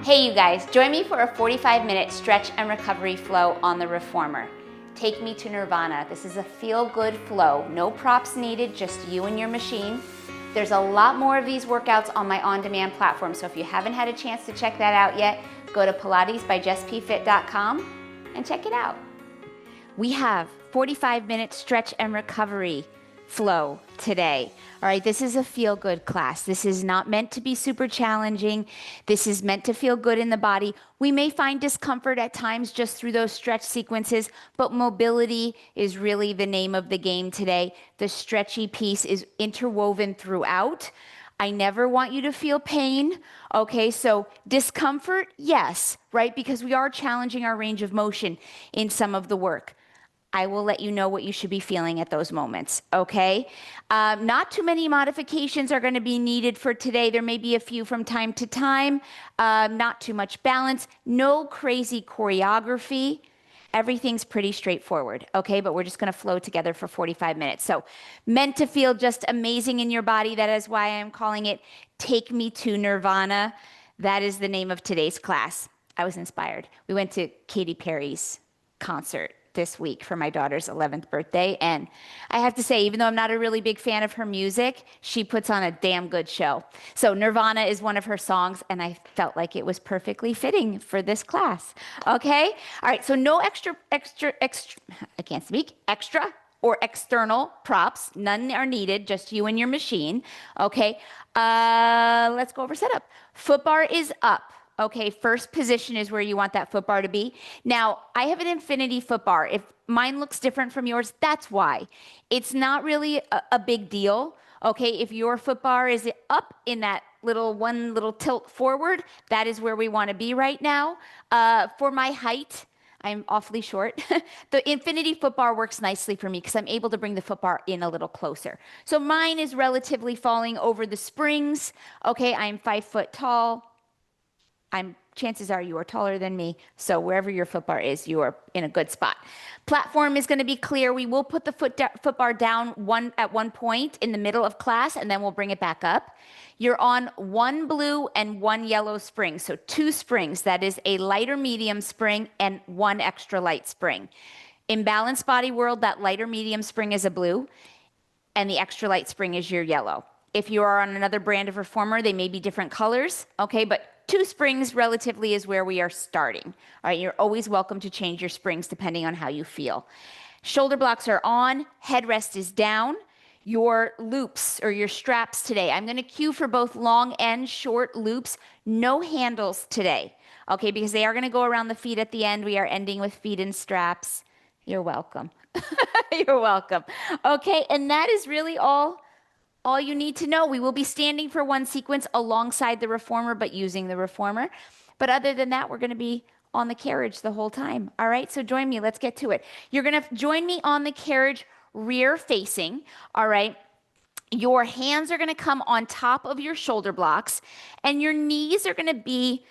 Hey you guys, join me for a 45-minute stretch and recovery flow on the Reformer. Take me to Nirvana. This is a feel-good flow. No props needed, just you and your machine. There's a lot more of these workouts on my on-demand platform, so if you haven't had a chance to check that out yet, go to pilatesbyjesspfit.com and check it out. We have 45-minute stretch and recovery flow today. All right, this is a feel-good class. This is not meant to be super challenging. This is meant to feel good in the body. We may find discomfort at times just through those stretch sequences, but mobility is really the name of the game today. The stretchy piece is interwoven throughout. I never want you to feel pain. Okay, so discomfort, yes, right? Because we are challenging our range of motion in some of the work. I will let you know what you should be feeling at those moments, okay? Not too many modifications are going to be needed for today. There may be a few from time to time. Not too much balance. No crazy choreography. Everything's pretty straightforward, okay? But we're just going to flow together for 45 minutes. So meant to feel just amazing in your body. That is why I'm calling it Take Me to Nirvana. That is the name of today's class. I was inspired. We went to Katy Perry's concert this week for my daughter's 11th birthday. And I have to say, even though I'm not a really big fan of her music, she puts on a damn good show. So Nirvana is one of her songs, and I felt like it was perfectly fitting for this class. Okay? All right, so no extra, I can't speak, extra or external props. None are needed, just you and your machine. Okay? Let's go over setup. Footbar is up. Okay, first position is where you want that foot bar to be. Now, I have an infinity foot bar. If mine looks different from yours, that's why. It's not really a big deal. Okay, if your foot bar is up in that one little tilt forward, that is where we want to be right now. For my height, I'm awfully short. The infinity foot bar works nicely for me because I'm able to bring the foot bar in a little closer. So mine is relatively falling over the springs. Okay, I'm 5 foot tall. Chances are you are taller than me, so wherever your foot bar is, you are in a good spot. Platform is going to be clear. We will put the foot bar down at one point in the middle of class, and then we'll bring it back up. You're on 1 blue and 1 yellow spring, so 2 springs. That is a lighter medium spring and 1 extra light spring. In balanced body world, that lighter medium spring is a blue, and the extra light spring is your yellow. If you are on another brand of Reformer, they may be different colors, okay, but 2 springs relatively is where we are starting. All right, you're always welcome to change your springs depending on how you feel. Shoulder blocks are on, headrest is down. Your loops or your straps today, I'm going to cue for both long and short loops. No handles today, okay, because they are going to go around the feet at the end. We are ending with feet and straps. You're welcome. You're welcome. Okay, and that is really all you need to know. We will be standing for one sequence alongside the Reformer, but using the Reformer. But other than that, we're going to be on the carriage the whole time. All right, so join me. Let's get to it. You're going to join me on the carriage rear facing. All right. Your hands are going to come on top of your shoulder blocks, and your knees are going to be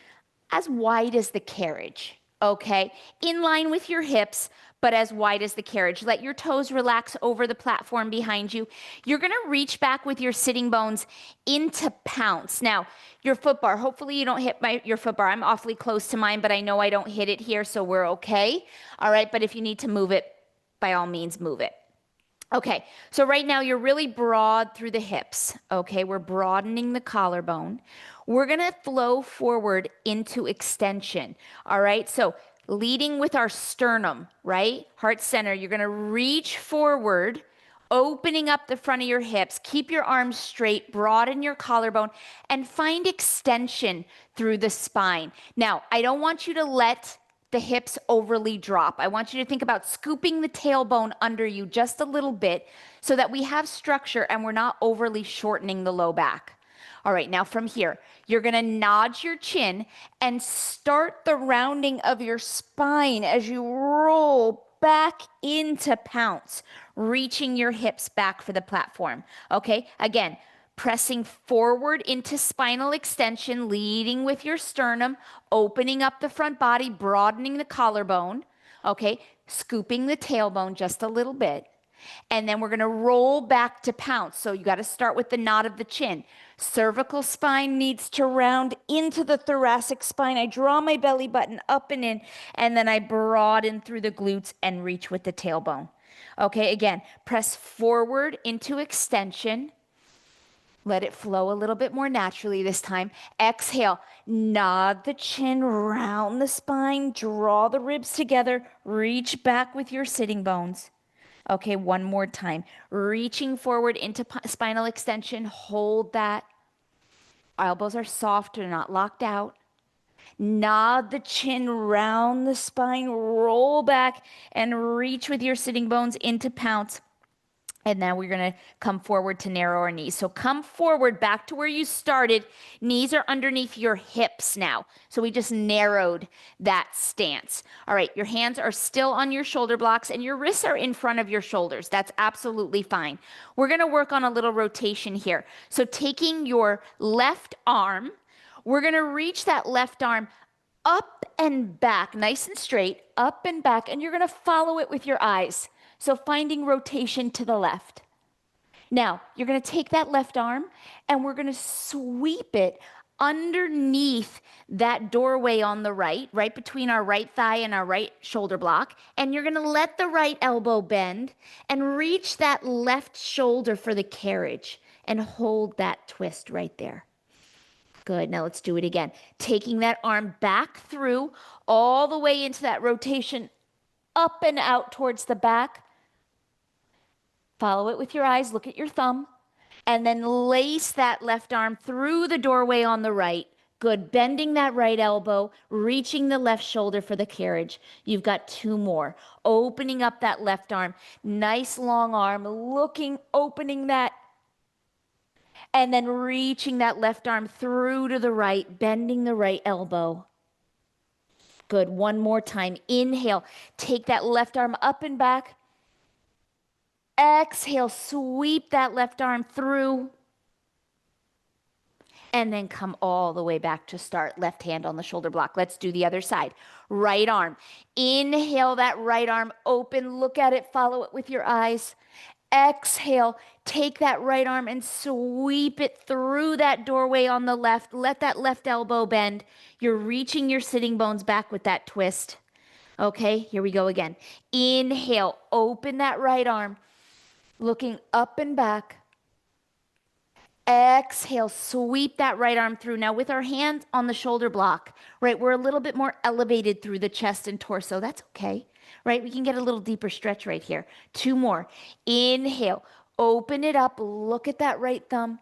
as wide as the carriage. Okay, in line with your hips, but as wide as the carriage. Let your toes relax over the platform behind you. You're going to reach back with your sitting bones into pounce. Now, your foot bar, hopefully you don't hit your foot bar. I'm awfully close to mine, but I know I don't hit it here, so we're okay. All right, but if you need to move it, by all means, move it. Okay, so right now you're really broad through the hips. Okay, we're broadening the collarbone. We're going to flow forward into extension. All right, so leading with our sternum, right? Heart center, you're going to reach forward, opening up the front of your hips. Keep your arms straight, broaden your collarbone, and find extension through the spine. Now, I don't want you to let the hips overly drop. I want you to think about scooping the tailbone under you just a little bit so that we have structure and we're not overly shortening the low back. All right, now from here, you're going to nod your chin and start the rounding of your spine as you roll back into pounce, reaching your hips back for the platform. Okay, again, pressing forward into spinal extension, leading with your sternum, opening up the front body, broadening the collarbone. Okay, scooping the tailbone just a little bit. And then we're going to roll back to pounce. So you got to start with the nod of the chin. Cervical spine needs to round into the thoracic spine. I draw my belly button up and in, and then I broaden through the glutes and reach with the tailbone. Okay, again, press forward into extension. Let it flow a little bit more naturally this time. Exhale, nod the chin, round the spine, draw the ribs together, reach back with your sitting bones. Okay, one more time. Reaching forward into spinal extension, hold that. Elbows are soft, they're not locked out. Nod the chin, round the spine, roll back, and reach with your sitting bones into pounce. And now we're going to come forward to narrow our knees. So come forward back to where you started. Knees are underneath your hips now. So we just narrowed that stance. All right, your hands are still on your shoulder blocks and your wrists are in front of your shoulders. That's absolutely fine. We're going to work on a little rotation here. So taking your left arm, we're going to reach that left arm up and back, nice and straight, up and back, and you're going to follow it with your eyes. So finding rotation to the left. Now, you're going to take that left arm and we're going to sweep it underneath that doorway on the right, right between our right thigh and our right shoulder block. And you're going to let the right elbow bend and reach that left shoulder for the carriage and hold that twist right there. Good. Now let's do it again. Taking that arm back through all the way into that rotation, up and out towards the back. Follow it with your eyes, look at your thumb, and then lace that left arm through the doorway on the right. Good, bending that right elbow, reaching the left shoulder for the carriage. You've got two more. Opening up that left arm, nice long arm, looking, opening that, and then reaching that left arm through to the right, bending the right elbow. Good, one more time. Inhale, take that left arm up and back. Exhale, sweep that left arm through. And then come all the way back to start. Left hand on the shoulder block. Let's do the other side. Right arm. Inhale that right arm open. Look at it. Follow it with your eyes. Exhale. Take that right arm and sweep it through that doorway on the left. Let that left elbow bend. You're reaching your sitting bones back with that twist. Okay, here we go again. Inhale. Open that right arm. Looking up and back. Exhale, sweep that right arm through. Now with our hands on the shoulder block, right, we're a little bit more elevated through the chest and torso. That's okay, right? We can get a little deeper stretch right here. Two more. Inhale, open it up. Look at that right thumb.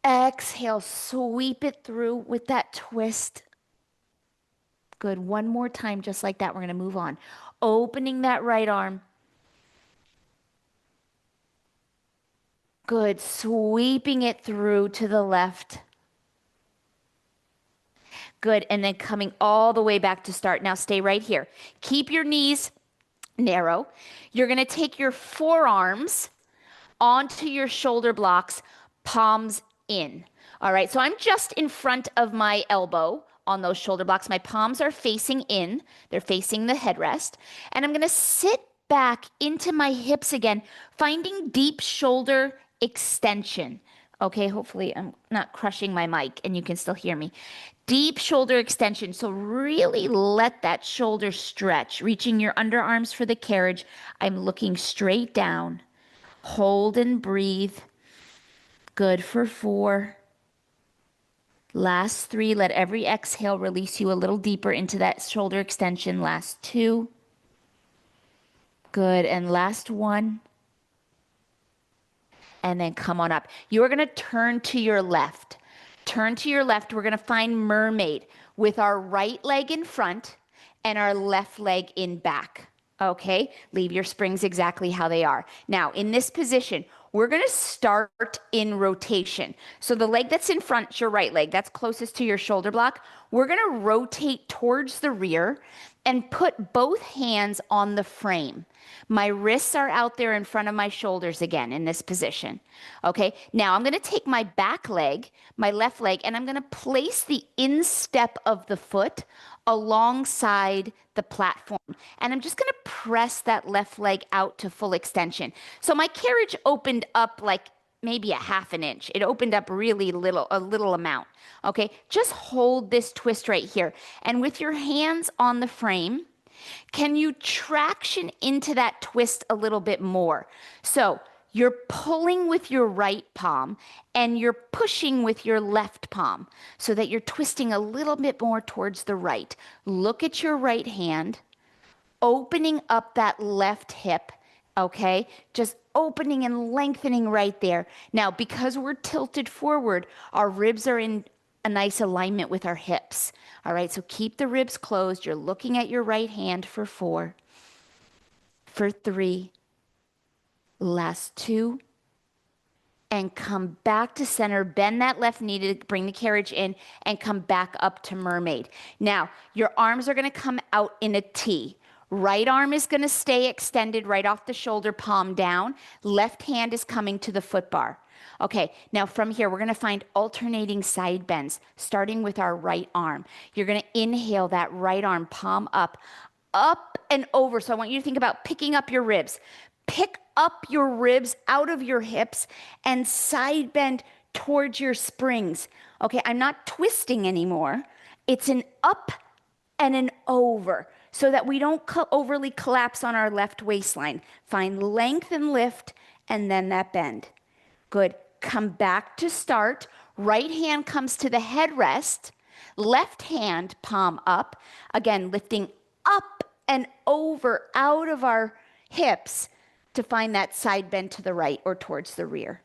Exhale, sweep it through with that twist. Good. One more time, just like that. We're going to move on. Opening that right arm. Good. Sweeping it through to the left. Good. And then coming all the way back to start. Now stay right here. Keep your knees narrow. You're going to take your forearms onto your shoulder blocks, palms in. All right. So I'm just in front of my elbow on those shoulder blocks. My palms are facing in. They're facing the headrest. And I'm going to sit back into my hips again, finding deep shoulder extension. Okay, hopefully I'm not crushing my mic and you can still hear me. Deep shoulder extension. So really let that shoulder stretch, reaching your underarms for the carriage. I'm looking straight down. Hold and breathe. Good for 4. Last 3. Let every exhale release you a little deeper into that shoulder extension. Last 2. Good. And last 1. And then come on up. You're going to turn to your left. Turn to your left. We're going to find Mermaid with our right leg in front and our left leg in back. Okay? Leave your springs exactly how they are. Now, in this position, we're going to start in rotation. So the leg that's in front, your right leg, that's closest to your shoulder block. We're going to rotate towards the rear and put both hands on the frame. My wrists are out there in front of my shoulders again in this position. Okay, now I'm going to take my back leg, my left leg, and I'm going to place the instep of the foot alongside the platform. And I'm just going to press that left leg out to full extension. So my carriage opened up like maybe a half an inch. It opened up really little, a little amount. Okay, just hold this twist right here. And with your hands on the frame, can you traction into that twist a little bit more? So you're pulling with your right palm and you're pushing with your left palm so that you're twisting a little bit more towards the right. Look at your right hand, opening up that left hip, okay? Just opening and lengthening right there. Now, because we're tilted forward, our ribs are in a nice alignment with our hips. All right, so keep the ribs closed. You're looking at your right hand for 4, for 3, last 2, and come back to center. Bend that left knee to bring the carriage in and come back up to Mermaid. Now, your arms are going to come out in a T. Right arm is going to stay extended right off the shoulder, palm down. Left hand is coming to the Footbar. Okay, now from here, we're going to find alternating side bends, starting with our right arm. You're going to inhale that right arm, palm up and over. So I want you to think about picking up your ribs. Pick up your ribs out of your hips and side bend towards your springs. Okay, I'm not twisting anymore. It's an up and an over so that we don't overly collapse on our left waistline. Find length and lift and then that bend. Good. Come back to start. Right hand comes to the headrest. Left hand, palm up. Again, lifting up and over out of our hips to find that side bend to the right or towards the rear.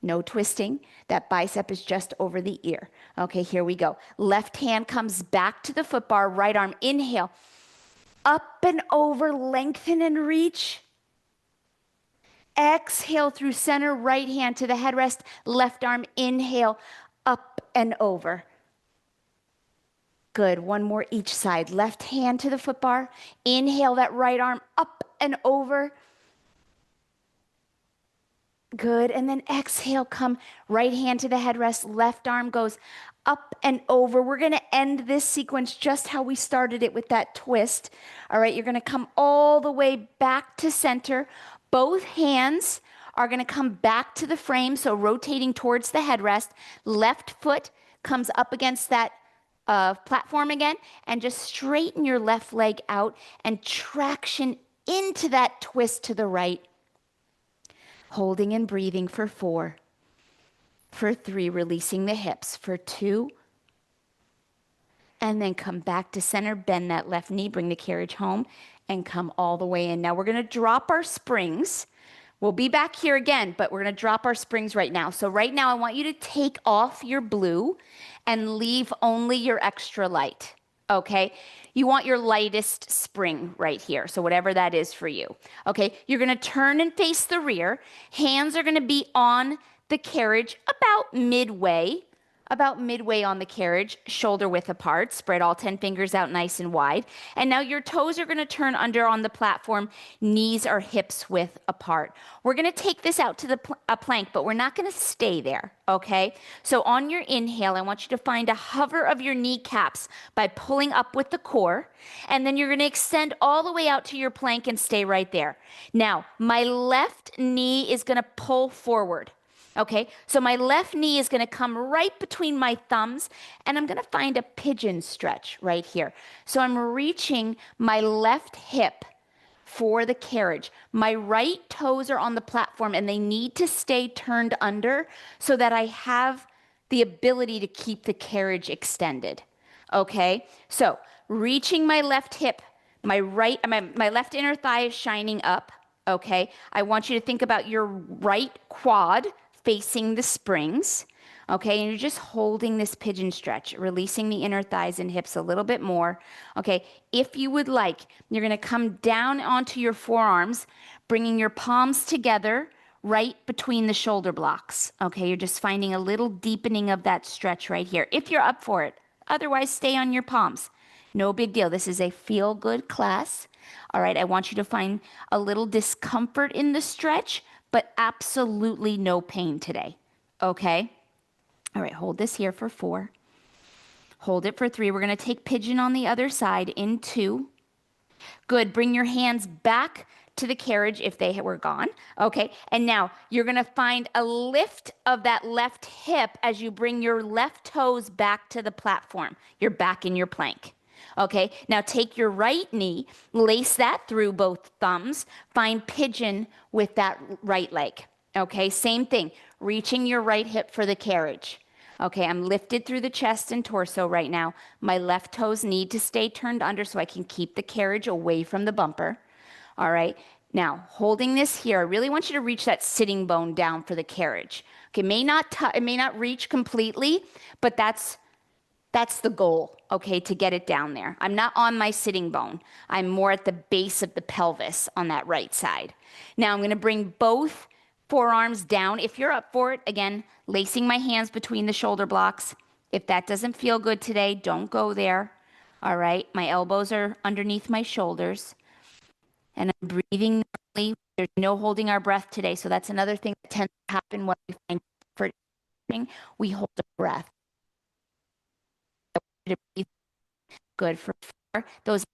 No twisting. That bicep is just over the ear. Okay, here we go. Left hand comes back to the Footbar. Right arm, inhale. Up and over, lengthen and reach. Exhale through center, right hand to the headrest, left arm, inhale, up and over. Good, one more each side. Left hand to the Footbar, inhale that right arm, up and over. Good, and then exhale, come right hand to the headrest, left arm goes up and over. We're gonna end this sequence just how we started it with that twist. All right, you're gonna come all the way back to center. Both hands are going to come back to the frame, so rotating towards the headrest. Left foot comes up against that platform again, and just straighten your left leg out and traction into that twist to the right. Holding and breathing for 4, for 3, releasing the hips, for 2, and then come back to center, bend that left knee, bring the carriage home, and come all the way in. Now we're going to drop our springs. We'll be back here again, but we're going to drop our springs right now. So right now I want you to take off your blue and leave only your extra light, okay? You want your lightest spring right here, so whatever that is for you, okay? You're going to turn and face the rear. Hands are going to be on the carriage about midway on the carriage, shoulder width apart. Spread all 10 fingers out nice and wide. And now your toes are going to turn under on the platform. Knees are hips width apart. We're going to take this out to a plank, but we're not going to stay there, okay? So on your inhale, I want you to find a hover of your kneecaps by pulling up with the core. And then you're going to extend all the way out to your plank and stay right there. Now, my left knee is going to pull forward. Okay, so my left knee is going to come right between my thumbs, and I'm going to find a pigeon stretch right here. So I'm reaching my left hip for the carriage. My right toes are on the platform, and they need to stay turned under so that I have the ability to keep the carriage extended. Okay, so reaching my left hip, my left inner thigh is shining up. Okay, I want you to think about your right quad facing the springs, okay, and you're just holding this pigeon stretch, releasing the inner thighs and hips a little bit more, okay. If you would like, you're going to come down onto your forearms, bringing your palms together right between the shoulder blocks, okay. You're just finding a little deepening of that stretch right here, if you're up for it. Otherwise, stay on your palms. No big deal. This is a feel-good class. All right, I want you to find a little discomfort in the stretch, but absolutely no pain today. Okay? All right, hold this here for 4. Hold it for 3. We're going to take pigeon on the other side in 2. Good. Bring your hands back to the carriage if they were gone. Okay. And now you're going to find a lift of that left hip as you bring your left toes back to the platform. You're back in your plank. Okay. Now take your right knee, lace that through both thumbs, find pigeon with that right leg. Okay. Same thing. Reaching your right hip for the carriage. Okay, I'm lifted through the chest and torso right now. My left toes need to stay turned under so I can keep the carriage away from the bumper. All right, now holding this here, I really want you to reach that sitting bone down for the carriage. Okay, it may not reach completely, but that's the goal, okay, to get it down there. I'm not on my sitting bone. I'm more at the base of the pelvis on that right side. Now I'm gonna bring both forearms down. If you're up for it, again, lacing my hands between the shoulder blocks. If that doesn't feel good today, don't go there. All right, my elbows are underneath my shoulders. And I'm breathing normally. There's no holding our breath today, so that's another thing that tends to happen when we find comfort. We hold our breath. Good for 4. Those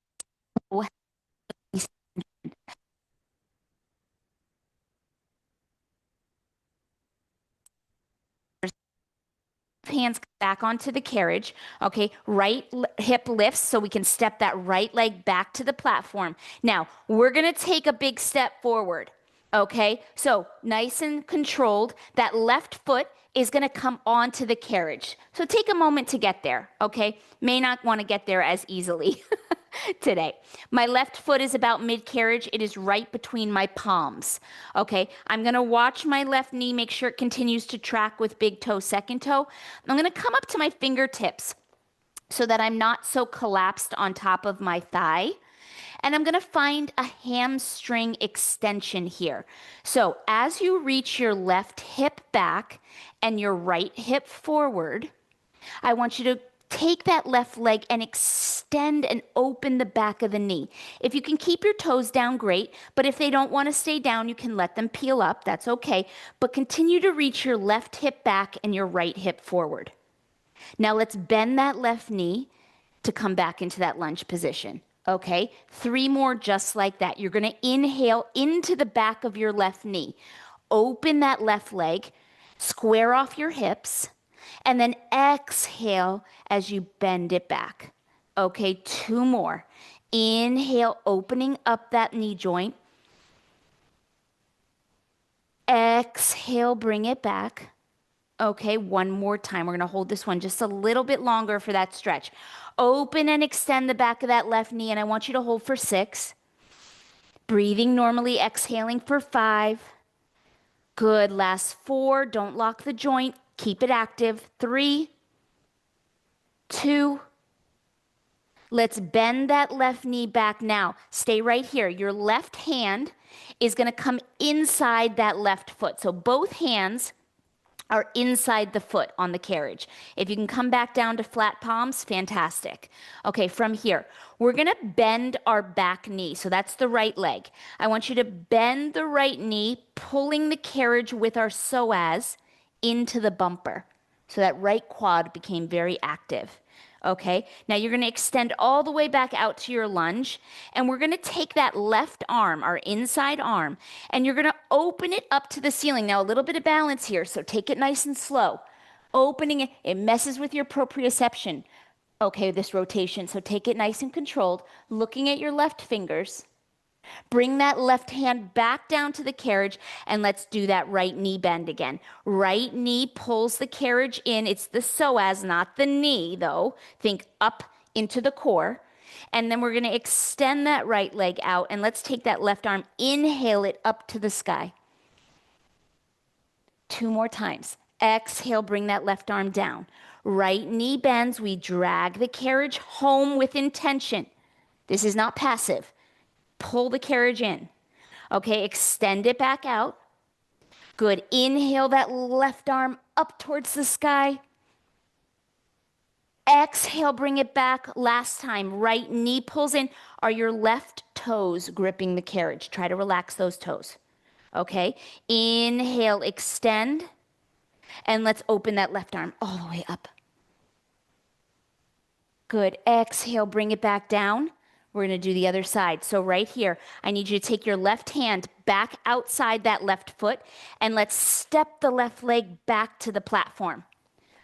hands back onto the carriage. Okay, hip lifts so we can step that right leg back to the platform. Now, we're going to take a big step forward. Okay, so nice and controlled. That left foot is going to come onto the carriage. So take a moment to get there. Okay, may not want to get there as easily today. My left foot is about mid-carriage. It is right between my palms. Okay, I'm going to watch my left knee, make sure it continues to track with big toe, second toe. I'm going to come up to my fingertips so that I'm not so collapsed on top of my thigh. And I'm going to find a hamstring extension here. So as you reach your left hip back and your right hip forward, I want you to take that left leg and extend and open the back of the knee. If you can keep your toes down, great. But if they don't want to stay down, you can let them peel up. That's okay. But continue to reach your left hip back and your right hip forward. Now let's bend that left knee to come back into that lunge position. Okay, 3 more just like that. You're going to inhale into the back of your left knee. Open that left leg, square off your hips, and then exhale as you bend it back. Okay, 2 more. Inhale, opening up that knee joint. Exhale, bring it back. Okay, 1 more time. We're going to hold this one just a little bit longer for that stretch. Open and extend the back of that left knee, and I want you to hold for 6. Breathing normally, exhaling for 5. Good, last 4. Don't lock the joint. Keep it active. 3, 2. Let's bend that left knee back now. Stay right here. Your left hand is going to come inside that left foot. So both hands are inside the foot on the carriage. If you can come back down to flat palms, fantastic. Okay, from here, we're gonna bend our back knee. So that's the right leg. I want you to bend the right knee, pulling the carriage with our psoas into the bumper. So that right quad became very active. Okay, now you're going to extend all the way back out to your lunge, and we're going to take that left arm, our inside arm, and you're going to open it up to the ceiling. Now, a little bit of balance here, so take it nice and slow. Opening it, it messes with your proprioception. Okay, this rotation, so take it nice and controlled, looking at your left fingers. Bring that left hand back down to the carriage, and let's do that right knee bend again. Right knee pulls the carriage in. It's the psoas, not the knee, though. Think up into the core. And then we're going to extend that right leg out, and let's take that left arm, inhale it up to the sky. 2 more times. Exhale, bring that left arm down. Right knee bends. We drag the carriage home with intention. This is not passive. Pull the carriage in. Okay, extend it back out. Good. Inhale that left arm up towards the sky. Exhale, bring it back. Last time, right knee pulls in. Are your left toes gripping the carriage? Try to relax those toes. Okay. Inhale, extend. And let's open that left arm all the way up. Good. Exhale, bring it back down. We're going to do the other side. So right here, I need you to take your left hand back outside that left foot, and let's step the left leg back to the platform.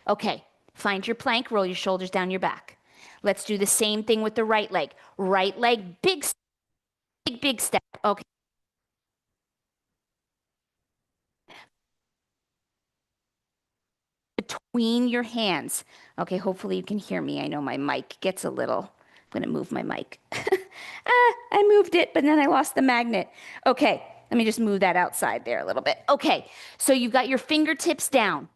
Okay, find your plank, roll your shoulders down your back. Let's do the same thing with the right leg. Right leg, big, big step. Okay. Between your hands. Okay, hopefully you can hear me. I know my mic gets a little. I'm going to move my mic. I moved it, but then I lost the magnet. Okay, let me just move that outside there a little bit. Okay, so you've got your fingertips down.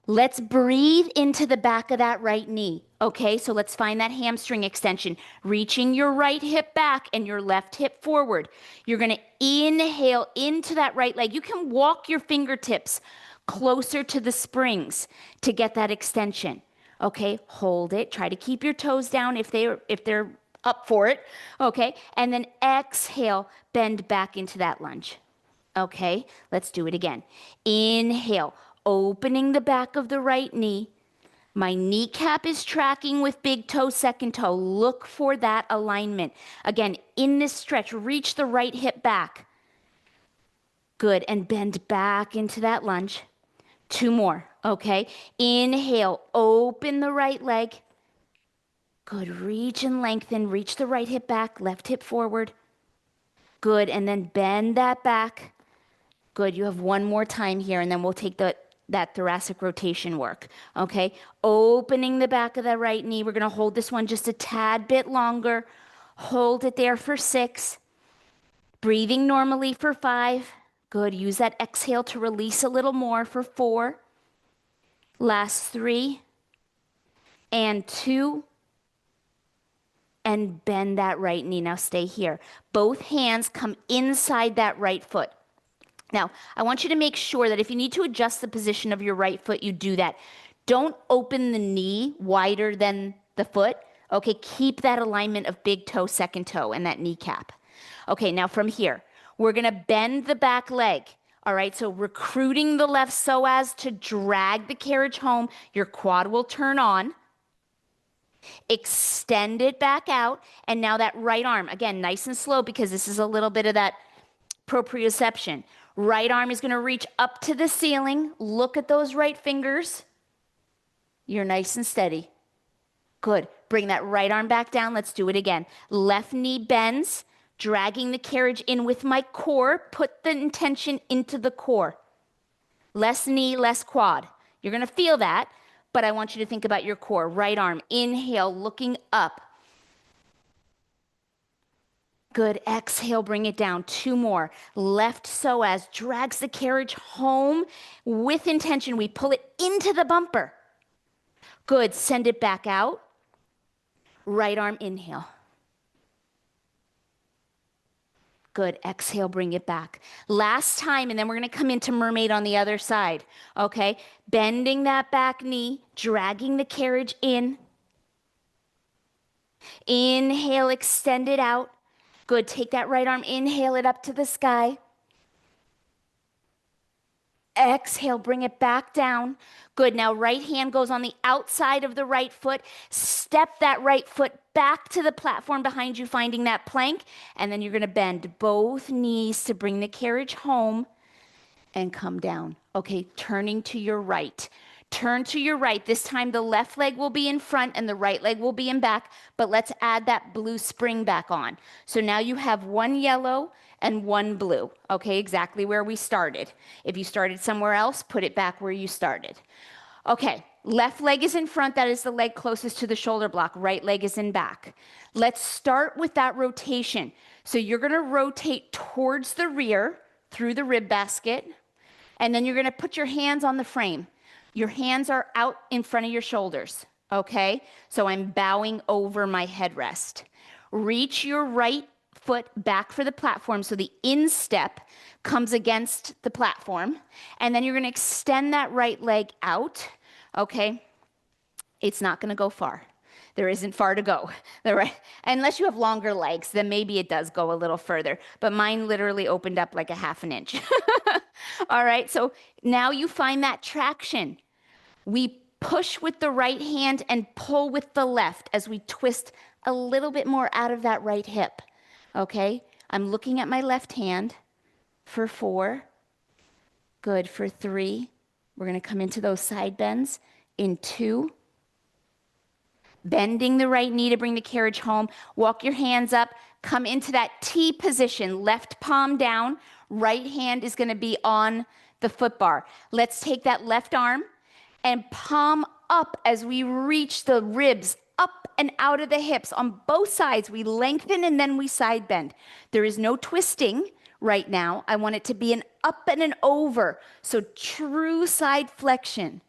Let's breathe into the back of that right knee. Okay, so let's find that hamstring extension. Reaching your right hip back and your left hip forward. You're going to inhale into that right leg. You can walk your fingertips closer to the springs to get that extension. Okay, hold it. Try to keep your toes down if they're up for it. Okay, and then exhale, bend back into that lunge. Okay, let's do it again. Inhale, opening the back of the right knee. My kneecap is tracking with big toe, second toe. Look for that alignment. Again, in this stretch, reach the right hip back. Good, and bend back into that lunge. 2 more, okay? Inhale, open the right leg. Good, reach and lengthen. Reach the right hip back, left hip forward. Good, and then bend that back. Good, you have 1 more time here, and then we'll take that thoracic rotation work, okay? Opening the back of the right knee. We're gonna hold this one just a tad bit longer. Hold it there for 6. Breathing normally for 5. Good, use that exhale to release a little more for 4. Last 3. And 2. And bend that right knee. Now stay here. Both hands come inside that right foot. Now, I want you to make sure that if you need to adjust the position of your right foot, you do that. Don't open the knee wider than the foot. Okay, keep that alignment of big toe, second toe, and that kneecap. Okay, now from here, we're gonna bend the back leg. All right, so recruiting the left psoas to drag the carriage home. Your quad will turn on. Extend it back out, and now that right arm, again, nice and slow because this is a little bit of that proprioception. Right arm is going to reach up to the ceiling. Look at those right fingers. You're nice and steady. Good. Bring that right arm back down. Let's do it again. Left knee bends, dragging the carriage in with my core. Put the intention into the core. Less knee, less quad. You're going to feel that, but I want you to think about your core. Right arm, inhale, looking up. Good, exhale, bring it down. 2 more. Left psoas drags the carriage home with intention. We pull it into the bumper. Good, send it back out. Right arm, inhale. Good, exhale, bring it back. Last time, and then we're gonna come into Mermaid on the other side, okay? Bending that back knee, dragging the carriage in. Inhale, extend it out. Good, take that right arm, inhale it up to the sky. Exhale, bring it back down. Good, now right hand goes on the outside of the right foot. Step that right foot back to the platform behind you, finding that plank. And then you're gonna bend both knees to bring the carriage home and come down. Okay, turning to your right. Turn to your right. This time the left leg will be in front and the right leg will be in back, but let's add that blue spring back on. So now you have 1 yellow and 1 blue, okay, exactly where we started. If you started somewhere else, put it back where you started. Okay, left leg is in front, that is the leg closest to the shoulder block. Right leg is in back. Let's start with that rotation. So you're gonna rotate towards the rear through the rib basket, and then you're gonna put your hands on the frame. Your hands are out in front of your shoulders, okay? So I'm bowing over my headrest. Reach your right foot back for the platform so the instep comes against the platform. And then you're gonna extend that right leg out, okay? It's not gonna go far. There isn't far to go. Unless you have longer legs, then maybe it does go a little further. But mine literally opened up like a half an inch. All right, so now you find that traction. We push with the right hand and pull with the left as we twist a little bit more out of that right hip. Okay, I'm looking at my left hand for 4. Good, for 3. We're gonna come into those side bends in 2. Bending the right knee to bring the carriage home. Walk your hands up, come into that T position, left palm down, right hand is gonna be on the foot bar. Let's take that left arm and palm up as we reach the ribs up and out of the hips. On both sides, we lengthen and then we side bend. There is no twisting right now. I want it to be an up and an over. So true side flexion.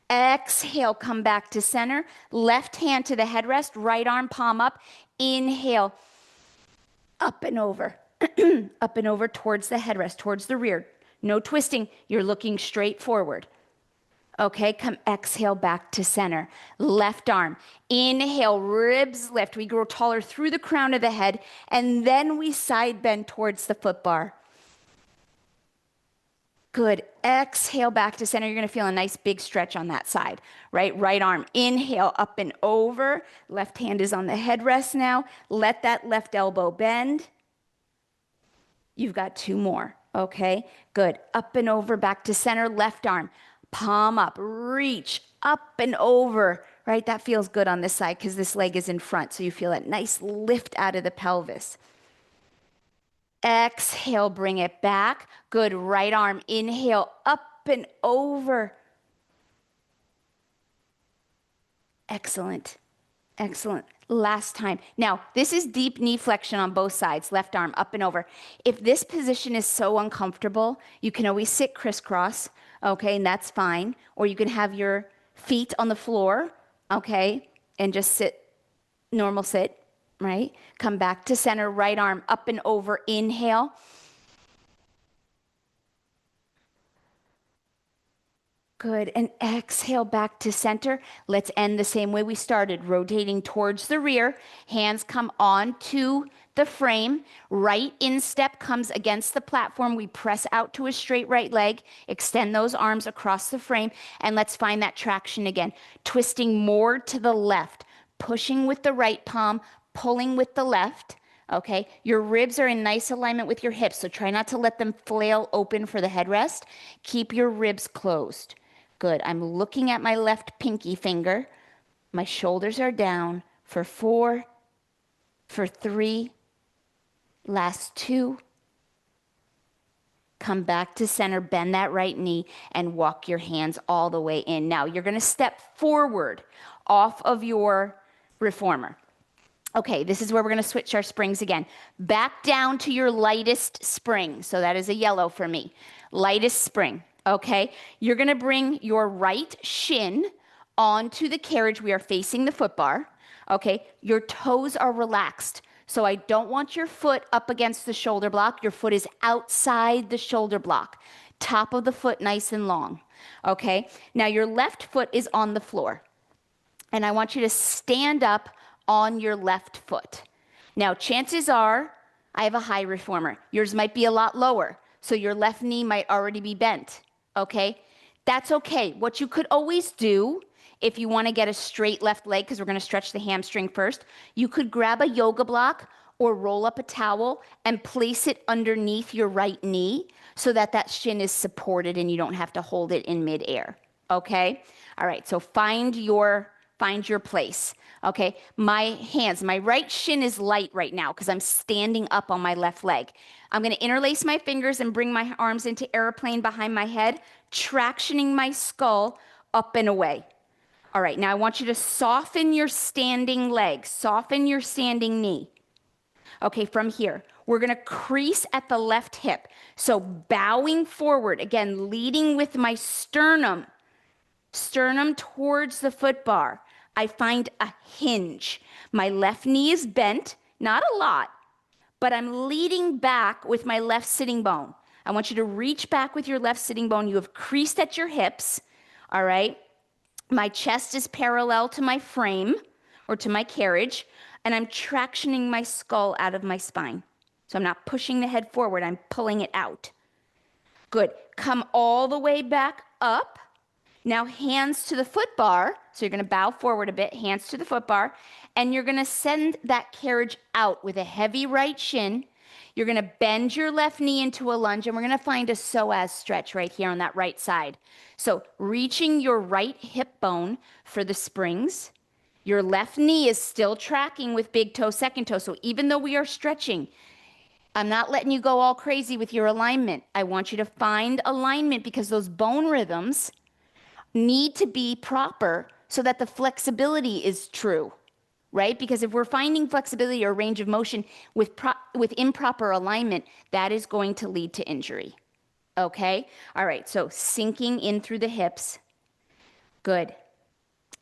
Exhale, come back to center. Left hand to the headrest, right arm palm up. Inhale, up and over. Up and over towards the headrest, towards the rear. No twisting, you're looking straight forward. Okay, come exhale back to center. Left arm, inhale, ribs lift. We grow taller through the crown of the head, and then we side bend towards the foot bar. Good, exhale back to center. You're gonna feel a nice big stretch on that side, right? Right arm, inhale, up and over. Left hand is on the headrest now. Let that left elbow bend. You've got 2 more, okay? Good, up and over, back to center, left arm. Palm up, reach up and over, right? That feels good on this side because this leg is in front. So you feel that nice lift out of the pelvis. Exhale, bring it back. Good, right arm, inhale, up and over. Excellent, excellent. Last time. Now, this is deep knee flexion on both sides, left arm, up and over. If this position is so uncomfortable, you can always sit crisscross, okay, and that's fine. Or you can have your feet on the floor, okay, and just sit, normal sit, right? Come back to center, right arm, up and over, inhale. Good, and exhale back to center. Let's end the same way we started, rotating towards the rear. Hands come onto the frame. Right instep comes against the platform. We press out to a straight right leg, extend those arms across the frame, and let's find that traction again. Twisting more to the left, pushing with the right palm, pulling with the left. Okay, your ribs are in nice alignment with your hips, so try not to let them flail open for the headrest. Keep your ribs closed. Good, I'm looking at my left pinky finger. My shoulders are down for 4, for 3, last 2. Come back to center, bend that right knee, and walk your hands all the way in. Now, you're gonna step forward off of your reformer. Okay, this is where we're gonna switch our springs again. Back down to your lightest spring. So that is a yellow for me. Lightest spring, okay? You're gonna bring your right shin onto the carriage. We are facing the foot bar, okay? Your toes are relaxed. So I don't want your foot up against the shoulder block. Your foot is outside the shoulder block. Top of the foot nice and long, okay? Now your left foot is on the floor. And I want you to stand up on your left foot. Now, chances are I have a high reformer. Yours might be a lot lower, so your left knee might already be bent, okay? That's okay. What you could always do, if you want to get a straight left leg, because we're going to stretch the hamstring first, you could grab a yoga block or roll up a towel and place it underneath your right knee so that that shin is supported and you don't have to hold it in midair, okay? All right, so find your place. Okay, my hands, my right shin is light right now because I'm standing up on my left leg. I'm gonna interlace my fingers and bring my arms into airplane behind my head, tractioning my skull up and away. All right, now I want you to soften your standing leg, soften your standing knee. Okay, from here, we're gonna crease at the left hip. So bowing forward, again, leading with my sternum towards the foot bar. I find a hinge. My left knee is bent, not a lot, but I'm leading back with my left sitting bone. I want you to reach back with your left sitting bone. You have creased at your hips, all right? My chest is parallel to my frame, or to my carriage, and I'm tractioning my skull out of my spine. So I'm not pushing the head forward, I'm pulling it out. Good. Come all the way back up. Now hands to the foot bar. So you're going to bow forward a bit, hands to the foot bar, and you're going to send that carriage out with a heavy right shin. You're going to bend your left knee into a lunge, and we're going to find a psoas stretch right here on that right side. So reaching your right hip bone for the springs. Your left knee is still tracking with big toe, second toe. So even though we are stretching, I'm not letting you go all crazy with your alignment. I want you to find alignment because those bone rhythms need to be proper so that the flexibility is true, right? Because if we're finding flexibility or range of motion with improper alignment, that is going to lead to injury, okay? All right, so sinking in through the hips. Good.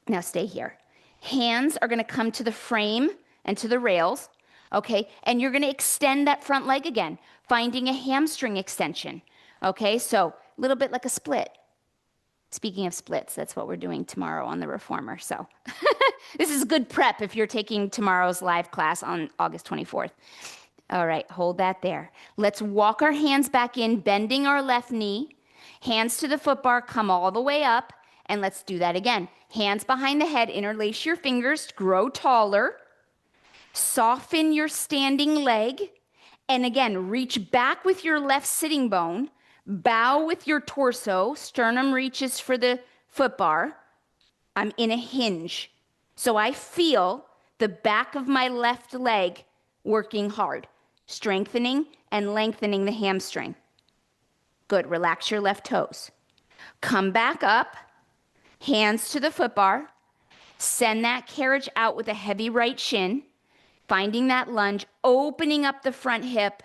Now stay here. Hands are going to come to the frame and to the rails, okay? And you're going to extend that front leg again, finding a hamstring extension, okay? So a little bit like a split. Speaking of splits, that's what we're doing tomorrow on the Reformer. So this is good prep if you're taking tomorrow's live class on August 24th. All right, hold that there. Let's walk our hands back in, bending our left knee. Hands to the foot bar, come all the way up. And let's do that again. Hands behind the head, interlace your fingers, grow taller. Soften your standing leg. And again, reach back with your left sitting bone. Bow with your torso. Sternum reaches for the foot bar. I'm in a hinge. So I feel the back of my left leg working hard, strengthening and lengthening the hamstring. Good. Relax your left toes. Come back up. Hands to the foot bar. Send that carriage out with a heavy right shin. Finding that lunge, opening up the front hip.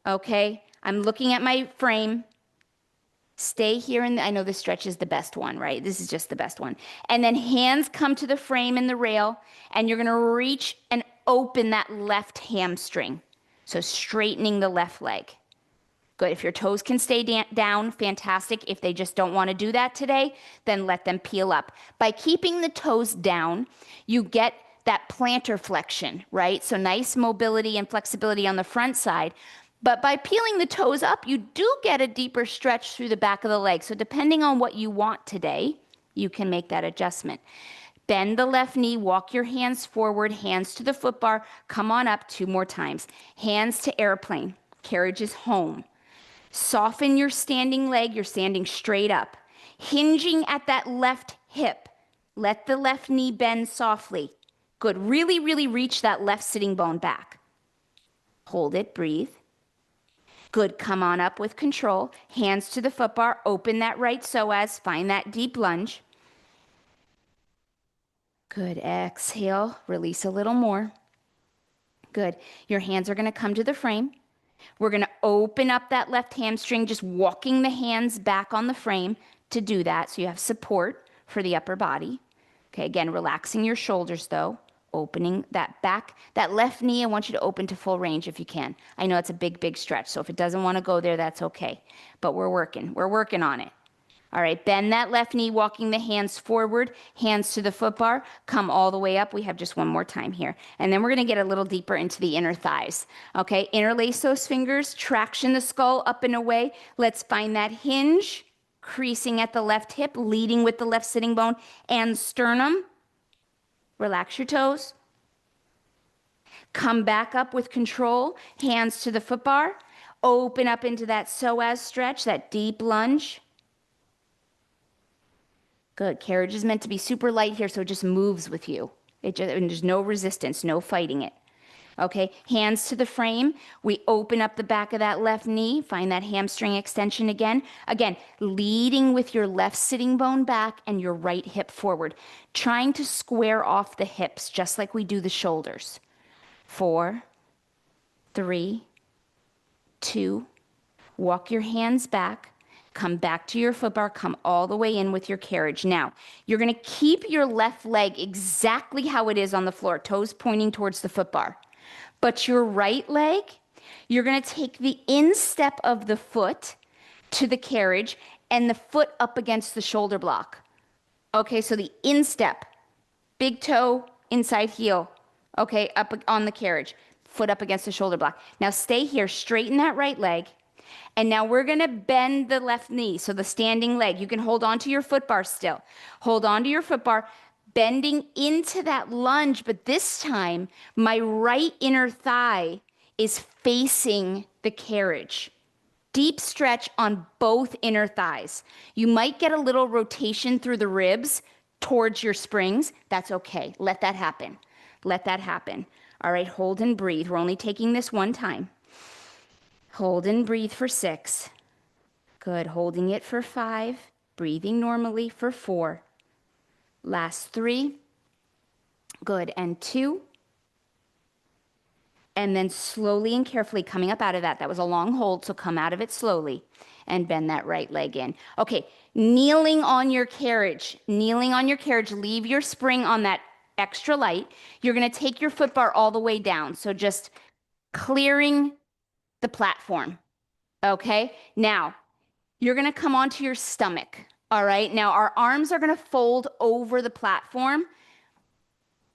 Okay. I'm looking at my frame. Stay here, and I know this stretch is the best one, right? This is just the best one. And then hands come to the frame and the rail, and you're going to reach and open that left hamstring. So straightening the left leg. Good. If your toes can stay down, fantastic. If they just don't want to do that today, then let them peel up. By keeping the toes down, you get that plantar flexion, right? So nice mobility and flexibility on the front side. But by peeling the toes up, you do get a deeper stretch through the back of the leg. So depending on what you want today, you can make that adjustment. Bend the left knee, walk your hands forward, hands to the foot bar. Come on up 2 more times. Hands to airplane. Carriage is home. Soften your standing leg. You're standing straight up. Hinging at that left hip. Let the left knee bend softly. Good. Really, really reach that left sitting bone back. Hold it. Breathe. Good. Come on up with control. Hands to the foot bar. Open that right psoas. Find that deep lunge. Good. Exhale. Release a little more. Good. Your hands are going to come to the frame. We're going to open up that left hamstring, just walking the hands back on the frame to do that so you have support for the upper body. Okay, again, relaxing your shoulders though. Opening that back, that left knee, I want you to open to full range if you can. I know it's a big, big stretch, so if it doesn't want to go there, that's okay. But we're working on it. All right, bend that left knee, walking the hands forward, hands to the foot bar, come all the way up. We have just one more time here. And then we're going to get a little deeper into the inner thighs. Okay, interlace those fingers, traction the skull up and away. Let's find that hinge, creasing at the left hip, leading with the left sitting bone and sternum. Relax your toes. Come back up with control, hands to the foot bar. Open up into that psoas stretch, that deep lunge. Good. Carriage is meant to be super light here, so it just moves with you. And there's no resistance, no fighting it. Okay, hands to the frame. We open up the back of that left knee. Find that hamstring extension again. Again, leading with your left sitting bone back and your right hip forward. Trying to square off the hips, just like we do the shoulders. 4, 3, 2. Walk your hands back. Come back to your foot bar, come all the way in with your carriage. Now, you're going to keep your left leg exactly how it is on the floor, toes pointing towards the foot bar. But your right leg, you're going to take the instep of the foot to the carriage and the foot up against the shoulder block. Okay, so the instep, big toe inside heel. Okay, up on the carriage. Foot up against the shoulder block. Now stay here, straighten that right leg. And now we're gonna bend the left knee. So the standing leg, you can hold on to your foot bar still. Hold on to your foot bar, bending into that lunge, but this time my right inner thigh is facing the carriage. Deep stretch on both inner thighs. You might get a little rotation through the ribs towards your springs. That's okay. Let that happen. Let that happen. All right, hold and breathe. We're only taking this one time. Hold and breathe for 6. Good. Holding it for 5. Breathing normally for 4. Last 3. Good. And 2. And then slowly and carefully coming up out of that. That was a long hold, so come out of it slowly and bend that right leg in. Okay, kneeling on your carriage. Kneeling on your carriage. Leave your spring on that extra light. You're going to take your foot bar all the way down. So just clearing the platform. Okay, now you're going to come onto your stomach. All right, now our arms are going to fold over the platform,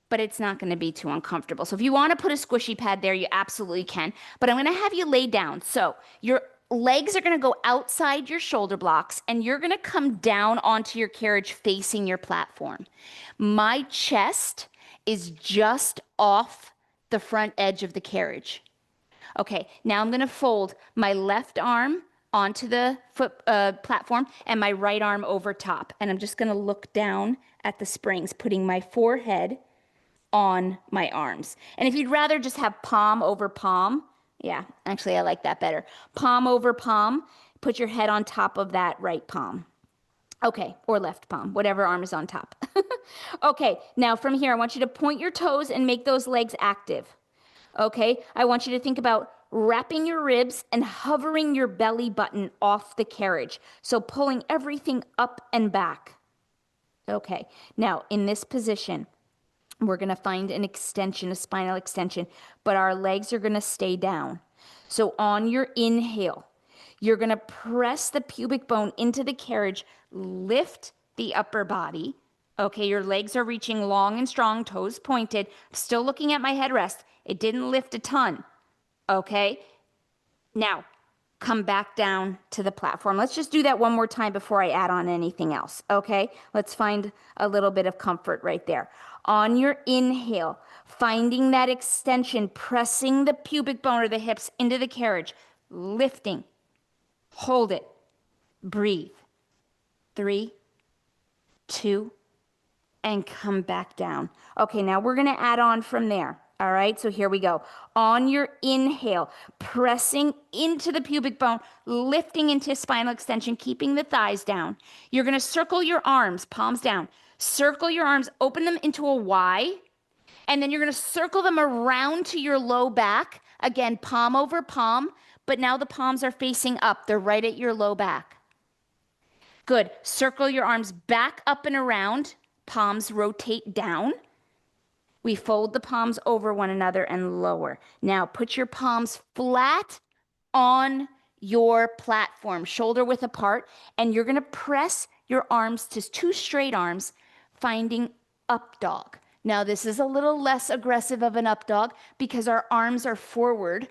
but it's not going to be too uncomfortable. So if you want to put a squishy pad there, you absolutely can. But I'm going to have you lay down. So your legs are going to go outside your shoulder blocks, and you're going to come down onto your carriage facing your platform. My chest is just off the front edge of the carriage. Okay, now I'm going to fold my left arm onto the platform and my right arm over top. And I'm just going to look down at the springs, putting my forehead on my arms. And if you'd rather just have palm over palm, yeah, actually I like that better. Palm over palm, put your head on top of that right palm. Okay, or left palm, whatever arm is on top. Okay, now from here, I want you to point your toes and make those legs active. Okay, I want you to think about wrapping your ribs and hovering your belly button off the carriage. So pulling everything up and back. Okay, now in this position, we're going to find an extension, a spinal extension, but our legs are going to stay down. So on your inhale, you're going to press the pubic bone into the carriage, lift the upper body. Okay, your legs are reaching long and strong, toes pointed. Still looking at my headrest. It didn't lift a ton. Okay, now come back down to the platform. Let's just do that one more time before I add on anything else. Okay, let's find a little bit of comfort right there. On your inhale, finding that extension, pressing the pubic bone or the hips into the carriage, lifting, hold it, breathe. 3, 2, and come back down. Okay, now we're going to add on from there. All right, so here we go. On your inhale, pressing into the pubic bone, lifting into spinal extension, keeping the thighs down. You're going to circle your arms, palms down. Circle your arms, open them into a Y, and then you're going to circle them around to your low back. Again, palm over palm, but now the palms are facing up. They're right at your low back. Good. Circle your arms back up and around. Palms rotate down. We fold the palms over one another and lower. Now put your palms flat on your platform, shoulder width apart, and you're going to press your arms to 2 straight arms, finding up dog. Now this is a little less aggressive of an up dog because our arms are forward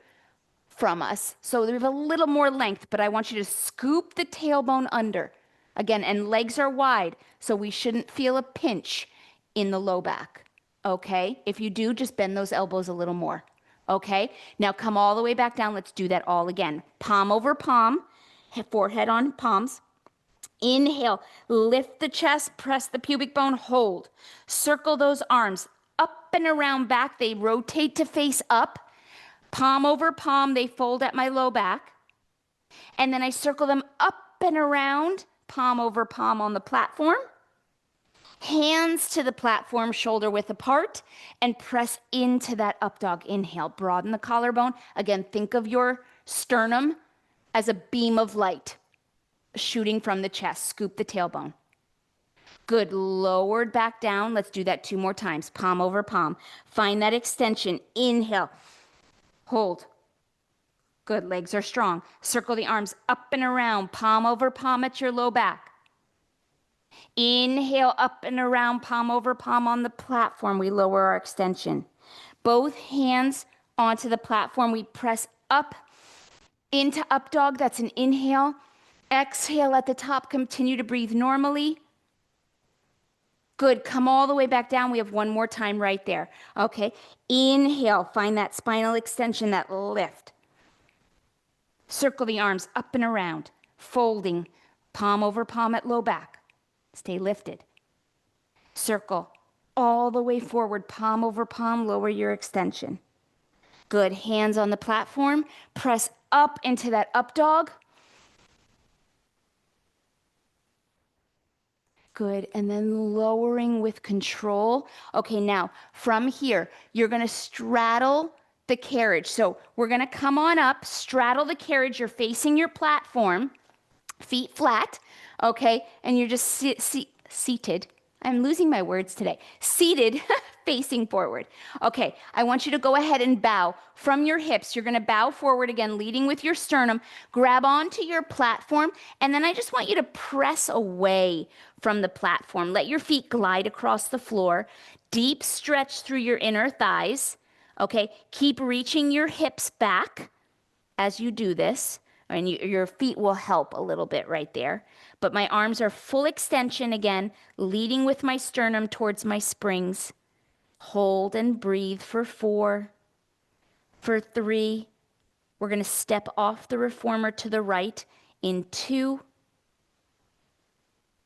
from us, so there's a little more length, but I want you to scoop the tailbone under. Again, and legs are wide, so we shouldn't feel a pinch in the low back. Okay, if you do, just bend those elbows a little more. Okay, now come all the way back down. Let's do that all again. Palm over palm, forehead on palms. Inhale, lift the chest, press the pubic bone, hold. Circle those arms up and around back. They rotate to face up. Palm over palm, they fold at my low back. And then I circle them up and around, palm over palm on the platform. Hands to the platform, shoulder width apart, and press into that up dog. Inhale, broaden the collarbone. Again, think of your sternum as a beam of light shooting from the chest. Scoop the tailbone. Good, lowered back down. Let's do that 2 more times. Palm over palm. Find that extension. Inhale, hold. Good, legs are strong. Circle the arms up and around, palm over palm at your low back. Inhale up and around, palm over palm on the platform. We lower our extension. Both hands onto the platform. We press up into up dog. That's an inhale. Exhale at the top. Continue to breathe normally. Good. Come all the way back down. We have one more time right there. Okay. Inhale. Find that spinal extension, that lift. Circle the arms up and around, folding, palm over palm at low back. Stay lifted. Circle all the way forward, palm over palm, lower your extension. Good. Hands on the platform. Press up into that up dog. Good. And then lowering with control. Okay, now from here, you're going to straddle the carriage. So we're going to come on up, straddle the carriage. You're facing your platform, feet flat. Okay, and you're just seated. I'm losing my words today. Seated, facing forward. Okay, I want you to go ahead and bow from your hips. You're going to bow forward again, leading with your sternum. Grab onto your platform, and then I just want you to press away from the platform. Let your feet glide across the floor. Deep stretch through your inner thighs. Okay, keep reaching your hips back as you do this. And your feet will help a little bit right there. But my arms are full extension again, leading with my sternum towards my springs. Hold and breathe for 4. For 3. We're going to step off the reformer to the right in 2.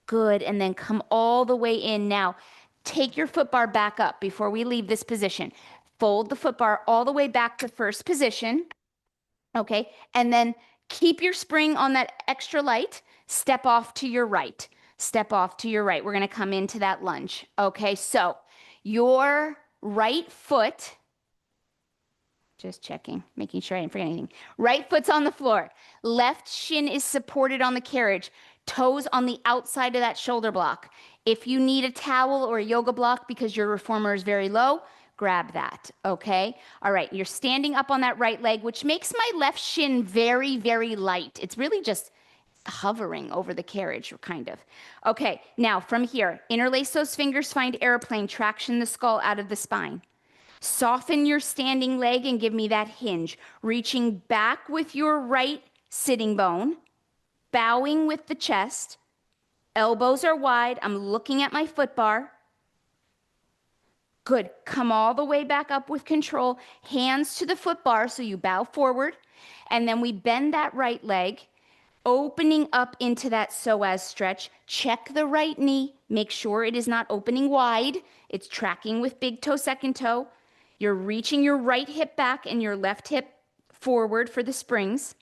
Good. And then come all the way in. Now, take your foot bar back up before we leave this position. Fold the foot bar all the way back to first position. Okay. And then keep your spring on that extra light. Step off to your right. Step off to your right. We're going to come into that lunge. Okay, so your right foot, just checking, making sure I didn't forget anything. Right foot's on the floor. Left shin is supported on the carriage. Toes on the outside of that shoulder block. If you need a towel or a yoga block because your reformer is very low, grab that, okay? All right, you're standing up on that right leg, which makes my left shin very, very light. It's really just hovering over the carriage, kind of. Okay, now from here, interlace those fingers, find airplane, traction the skull out of the spine. Soften your standing leg and give me that hinge. Reaching back with your right sitting bone, bowing with the chest. Elbows are wide. I'm looking at my foot bar. Good. Come all the way back up with control. Hands to the foot bar so you bow forward. And then we bend that right leg, opening up into that psoas stretch. Check the right knee. Make sure it is not opening wide. It's tracking with big toe, second toe. You're reaching your right hip back and your left hip forward for the springs.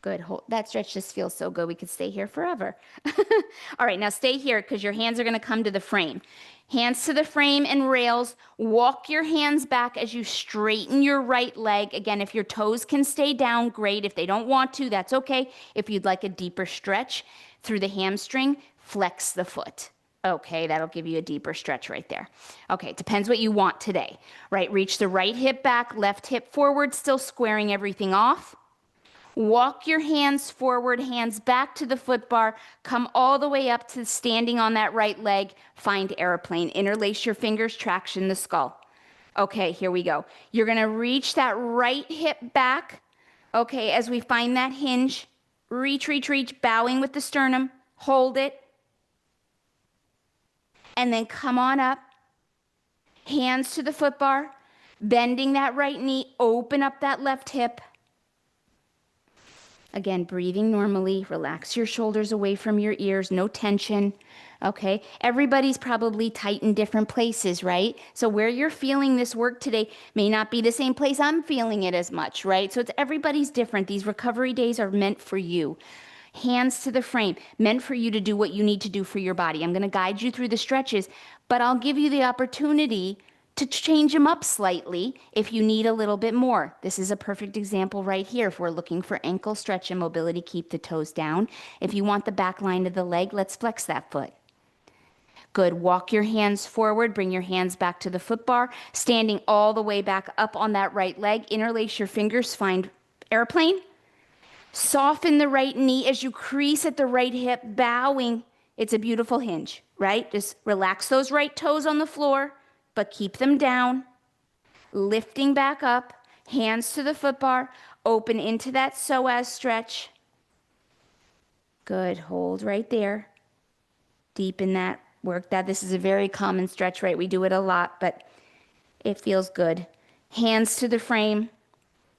Good. That stretch just feels so good. We could stay here forever. All right, now stay here because your hands are going to come to the frame. Hands to the frame and rails. Walk your hands back as you straighten your right leg. Again, if your toes can stay down, great. If they don't want to, that's okay. If you'd like a deeper stretch through the hamstring, flex the foot. Okay, that'll give you a deeper stretch right there. Okay, it depends what you want today. Right, reach the right hip back, left hip forward, still squaring everything off. Walk your hands forward, hands back to the foot bar. Come all the way up to standing on that right leg. Find airplane. Interlace your fingers, traction the skull. Okay, here we go. You're going to reach that right hip back. Okay, as we find that hinge. Reach, reach, reach, bowing with the sternum. Hold it. And then come on up. Hands to the foot bar. Bending that right knee. Open up that left hip. Again, breathing normally. Relax your shoulders away from your ears. No tension. Okay? Everybody's probably tight in different places, right? So where you're feeling this work today may not be the same place I'm feeling it as much, right? So everybody's different. These recovery days are meant for you. Hands to the frame, meant for you to do what you need to do for your body. I'm going to guide you through the stretches, but I'll give you the opportunity to change them up slightly if you need a little bit more. This is a perfect example right here. If we're looking for ankle stretch and mobility, keep the toes down. If you want the back line of the leg, let's flex that foot. Good. Walk your hands forward. Bring your hands back to the foot bar. Standing all the way back up on that right leg. Interlace your fingers. Find airplane. Soften the right knee as you crease at the right hip, bowing. It's a beautiful hinge, right? Just relax those right toes on the floor, but keep them down. Lifting back up, hands to the foot bar, open into that psoas stretch. Good, hold right there. Deepen that, work that. This is a very common stretch, right? We do it a lot, but it feels good. Hands to the frame,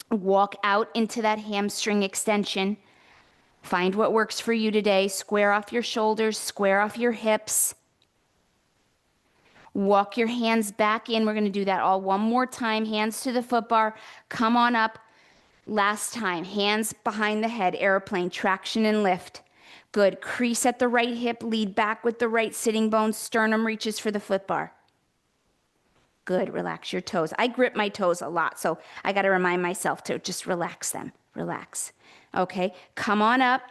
walk out into that hamstring extension. Find what works for you today. Square off your shoulders, square off your hips. Walk your hands back in. We're going to do that all one more time. Hands to the foot bar. Come on up. Last time. Hands behind the head. Airplane. Traction and lift. Good. Crease at the right hip. Lead back with the right sitting bones. Sternum reaches for the foot bar. Good. Relax your toes. I grip my toes a lot, so I got to remind myself to just relax them. Relax. Okay. Come on up.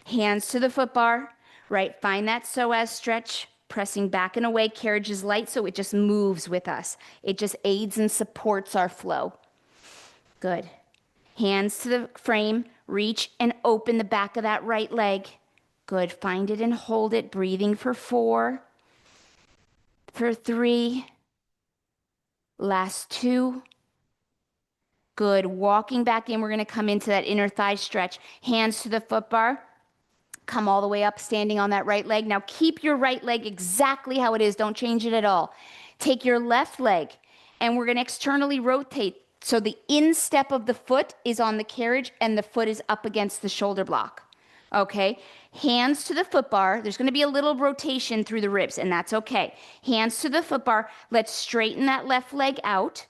Hands to the foot bar. Right. Find that psoas stretch. Pressing back and away. Carriage is light, so it just moves with us. It just aids and supports our flow. Good. Hands to the frame. Reach and open the back of that right leg. Good. Find it and hold it. Breathing for 4. For 3. Last 2. Good. Walking back in. We're going to come into that inner thigh stretch. Hands to the foot bar. Come all the way up, standing on that right leg. Now keep your right leg exactly how it is. Don't change it at all. Take your left leg, and we're going to externally rotate. So the instep of the foot is on the carriage, and the foot is up against the shoulder block. Okay? Hands to the foot bar. There's going to be a little rotation through the ribs, and that's okay. Hands to the foot bar. Let's straighten that left leg out.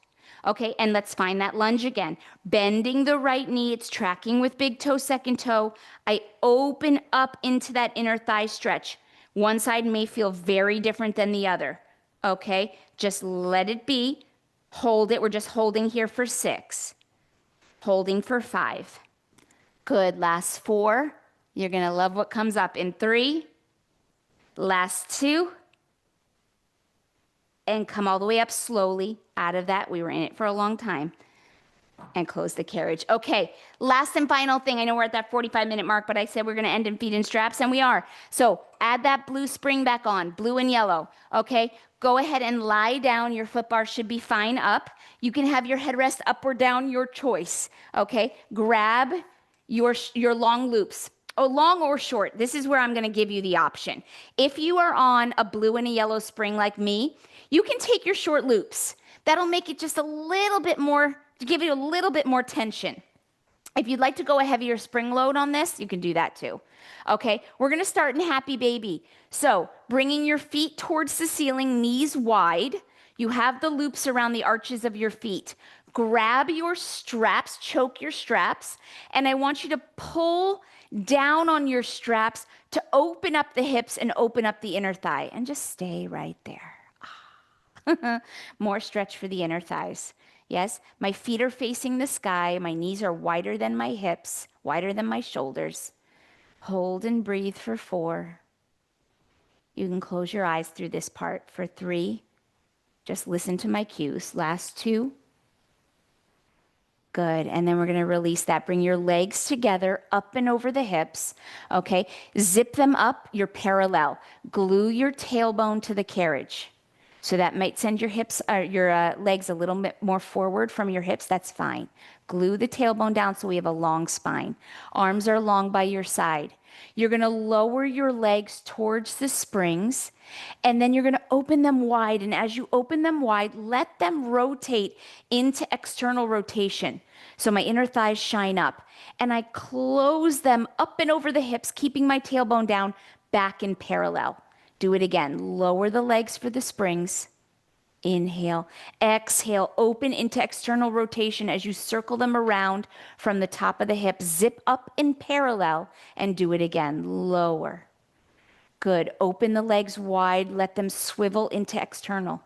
Okay, and let's find that lunge again. Bending the right knee, it's tracking with big toe, second toe. I open up into that inner thigh stretch. One side may feel very different than the other. Okay, just let it be. Hold it. We're just holding here for 6. Holding for 5. Good. Last 4. You're going to love what comes up in 3. Last 2. And come all the way up slowly out of that. We were in it for a long time. And close the carriage. Okay, last and final thing. I know we're at that 45-minute mark, but I said we're going to end in feet and straps, and we are. So add that blue spring back on, blue and yellow. Okay, go ahead and lie down. Your foot bar should be fine up. You can have your headrest up or down, your choice. Okay, grab your long loops. Oh, long or short. This is where I'm going to give you the option. If you are on a blue and a yellow spring like me, you can take your short loops. That'll make it just a little bit more, to give you a little bit more tension. If you'd like to go a heavier spring load on this, you can do that too. Okay, we're going to start in happy baby. So bringing your feet towards the ceiling, knees wide. You have the loops around the arches of your feet. Grab your straps, choke your straps, and I want you to pull down on your straps to open up the hips and open up the inner thigh, and just stay right there. More stretch for the inner thighs. Yes, my feet are facing the sky. My knees are wider than my hips, wider than my shoulders. Hold and breathe for 4. You can close your eyes through this part for 3. Just listen to my cues. Last 2. Good. And then we're going to release that. Bring your legs together, up and over the hips. Okay. Zip them up. You're parallel. Glue your tailbone to the carriage. So that might send your hips, your legs a little bit more forward from your hips. That's fine. Glue the tailbone down so we have a long spine. Arms are long by your side. You're going to lower your legs towards the springs, and then you're going to open them wide. And as you open them wide, let them rotate into external rotation. So my inner thighs shine up, and I close them up and over the hips, keeping my tailbone down, back in parallel. Do it again. Lower the legs for the springs. Inhale. Exhale. Open into external rotation as you circle them around from the top of the hip. Zip up in parallel and do it again. Lower. Good. Open the legs wide. Let them swivel into external.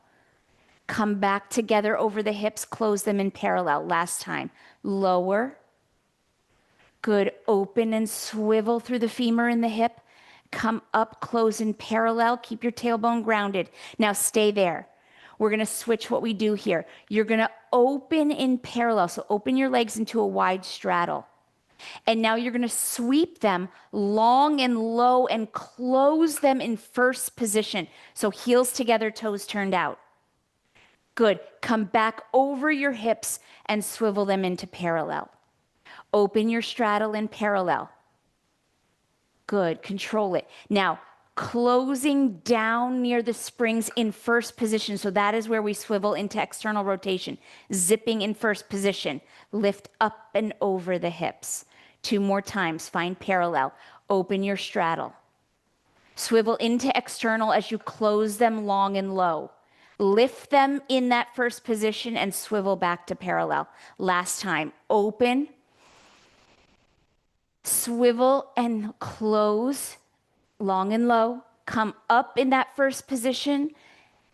Come back together over the hips. Close them in parallel. Last time. Lower. Good. Open and swivel through the femur and the hip. Come up, close in parallel. Keep your tailbone grounded. Now stay there. We're going to switch what we do here. You're going to open in parallel. So open your legs into a wide straddle. And now you're going to sweep them long and low and close them in first position. So heels together, toes turned out. Good. Come back over your hips and swivel them into parallel. Open your straddle in parallel. Good. Control it. Now, closing down near the springs in first position. So that is where we swivel into external rotation. Zipping in first position. Lift up and over the hips. 2 more times. Find parallel. Open your straddle. Swivel into external as you close them long and low. Lift them in that first position and swivel back to parallel. Last time. Open. Swivel and close long and low. Come up in that first position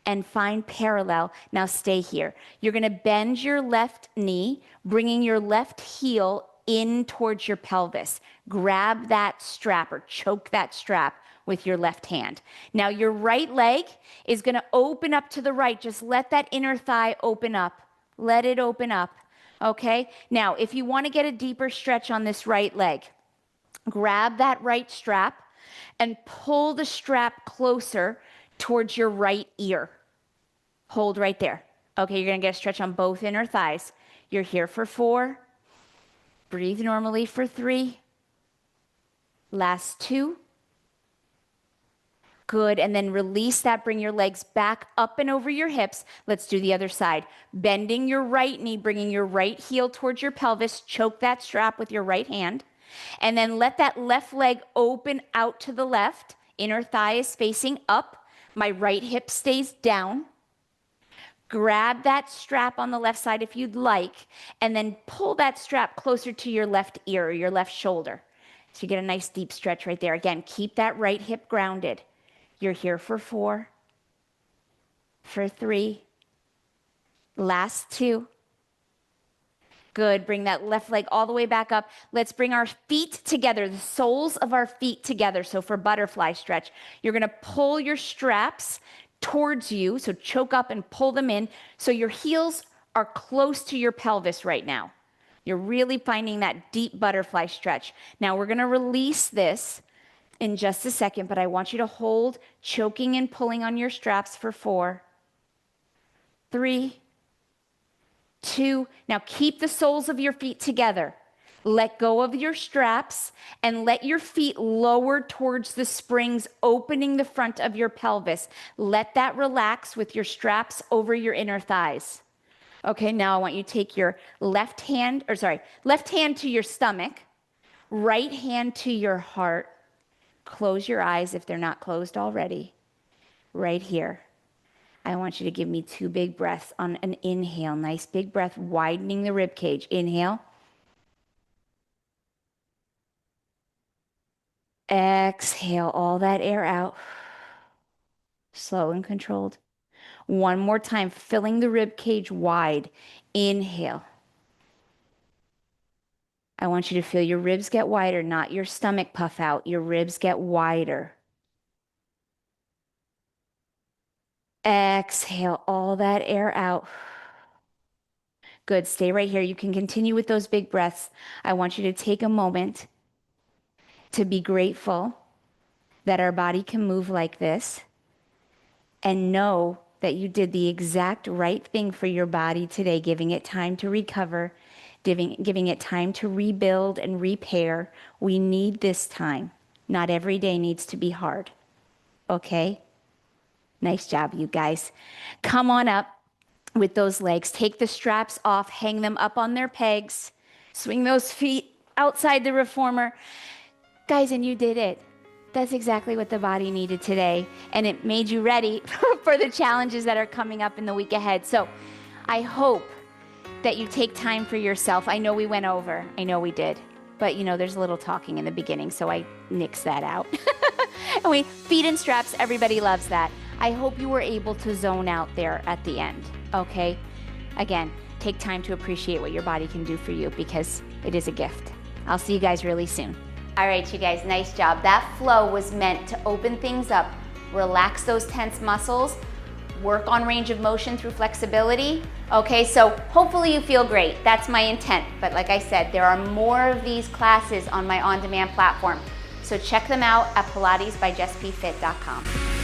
and find parallel. Now stay here. You're going to bend your left knee, bringing your left heel in towards your pelvis. Grab that strap or choke that strap with your left hand. Now your right leg is going to open up to the right. Just let that inner thigh open up. Let it open up. Okay? Now, if you want to get a deeper stretch on this right leg, grab that right strap and pull the strap closer towards your right ear. Hold right there. Okay, you're going to get a stretch on both inner thighs. You're here for 4. Breathe normally for 3. Last 2. Good, and then release that. Bring your legs back up and over your hips. Let's do the other side. Bending your right knee, bringing your right heel towards your pelvis. Choke that strap with your right hand. And then let that left leg open out to the left. Inner thigh is facing up. My right hip stays down. Grab that strap on the left side if you'd like, and then pull that strap closer to your left ear or your left shoulder. So you get a nice deep stretch right there. Again, keep that right hip grounded. You're here for 4, for 3, last 2. Good. Bring that left leg all the way back up. Let's bring our feet together, the soles of our feet together. So for butterfly stretch, you're going to pull your straps towards you. So choke up and pull them in. So your heels are close to your pelvis right now. You're really finding that deep butterfly stretch. Now we're going to release this in just a second, but I want you to hold choking and pulling on your straps for 4, 3, 2. Now keep the soles of your feet together. Let go of your straps and let your feet lower towards the springs, opening the front of your pelvis. Let that relax with your straps over your inner thighs. Okay, now I want you to take your left hand to your stomach, right hand to your heart. Close your eyes if they're not closed already. Right here. I want you to give me 2 big breaths on an inhale. Nice big breath, widening the rib cage. Inhale. Exhale all that air out. Slow and controlled. One more time, filling the rib cage wide. Inhale. I want you to feel your ribs get wider, not your stomach puff out. Your ribs get wider. Exhale all that air out. Good. Stay right here. You can continue with those big breaths. I want you to take a moment to be grateful that our body can move like this and know that you did the exact right thing for your body today, giving it time to recover, giving it time to rebuild and repair. We need this time. Not every day needs to be hard. Okay? Nice job, you guys. Come on up with those legs. Take the straps off, hang them up on their pegs. Swing those feet outside the reformer. Guys, and you did it. That's exactly what the body needed today. And it made you ready for the challenges that are coming up in the week ahead. So I hope that you take time for yourself. I know we went over. I know we did. But, there's a little talking in the beginning, so I nixed that out. And feet and straps, everybody loves that. I hope you were able to zone out there at the end, okay? Again, take time to appreciate what your body can do for you because it is a gift. I'll see you guys really soon. All right, you guys, nice job. That flow was meant to open things up, relax those tense muscles, work on range of motion through flexibility. Okay, so hopefully you feel great. That's my intent. But like I said, there are more of these classes on my on-demand platform. So check them out at pilatesbyjesspfit.com.